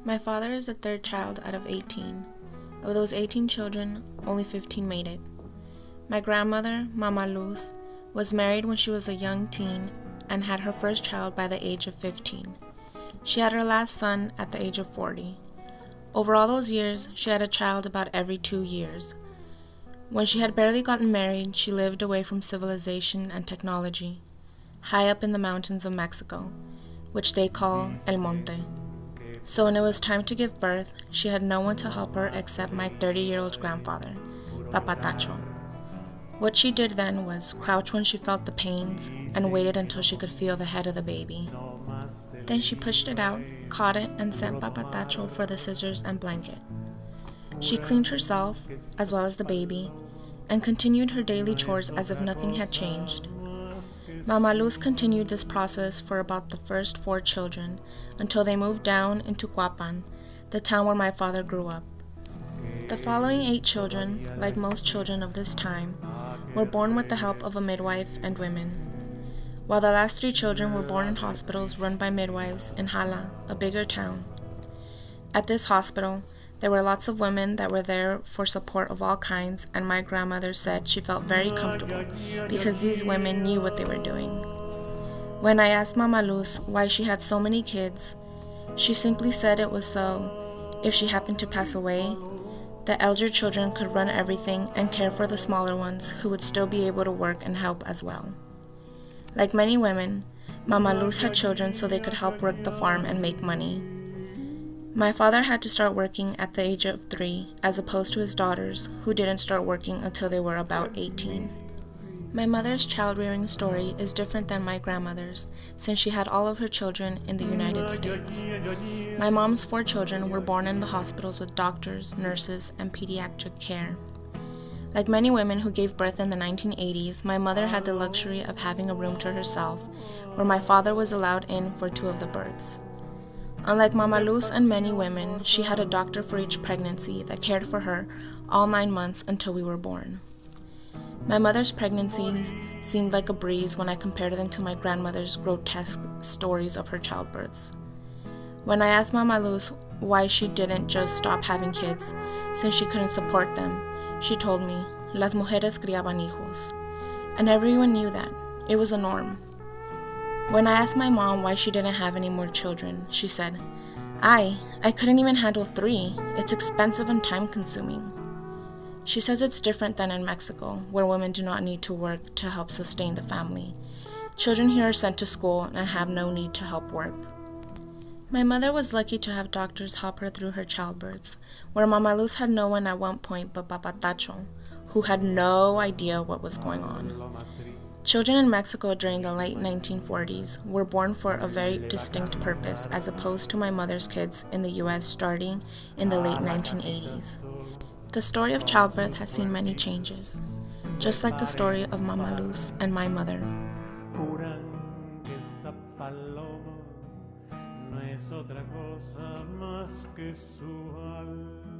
My father is the third child out of 18. Of those 18 children, only 15 made it. My grandmother, Mama Luz, was married when she was a young teen and had her first child by the age of 15. She had her last son at the age of 40. Over all those years, she had a child about every 2 years. When she had barely gotten married, she lived away from civilization and technology, high up in the mountains of Mexico, which they call El Monte. So when it was time to give birth, she had no one to help her except my 30-year-old grandfather, Papatacho. What she did then was crouch when she felt the pains and waited until she could feel the head of the baby. Then she pushed it out, caught it, and sent Papatacho for the scissors and blanket. She cleaned herself, as well as the baby, and continued her daily chores as if nothing had changed. Mama Luz continued this process for about the first 4 children until they moved down into Cuapan, the town where my father grew up. The following 8 children, like most children of this time, were born with the help of a midwife and women, while the last 3 children were born in hospitals run by midwives in Hala, a bigger town. At this hospital, there were lots of women that were there for support of all kinds, and my grandmother said she felt very comfortable because these women knew what they were doing. When I asked Mama Luz why she had so many kids, she simply said it was so, if she happened to pass away, the elder children could run everything and care for the smaller ones who would still be able to work and help as well. Like many women, Mama Luz had children so they could help work the farm and make money. My father had to start working at the age of 3, as opposed to his daughters, who didn't start working until they were about 18. My mother's child-rearing story is different than my grandmother's, since she had all of her children in the United States. My mom's 4 children were born in the hospitals with doctors, nurses, and pediatric care. Like many women who gave birth in the 1980s, my mother had the luxury of having a room to herself, where my father was allowed in for 2 of the births. Unlike Mama Luz and many women, she had a doctor for each pregnancy that cared for her all 9 months until we were born. My mother's pregnancies seemed like a breeze when I compared them to my grandmother's grotesque stories of her childbirths. When I asked Mama Luz why she didn't just stop having kids, since she couldn't support them, she told me, "Las mujeres criaban hijos." And everyone knew that. It was a norm. When I asked my mom why she didn't have any more children, she said, I couldn't even handle 3. It's expensive and time-consuming." She says it's different than in Mexico, where women do not need to work to help sustain the family. Children here are sent to school and have no need to help work. My mother was lucky to have doctors help her through her childbirths, where Mama Luz had no one at one point but Papatacho, who had no idea what was going on. Children in Mexico during the late 1940s were born for a very distinct purpose, as opposed to my mother's kids in the U.S. starting in the late 1980s. The story of childbirth has seen many changes, just like the story of Mama Luz and my mother. No es otra cosa más que su alma.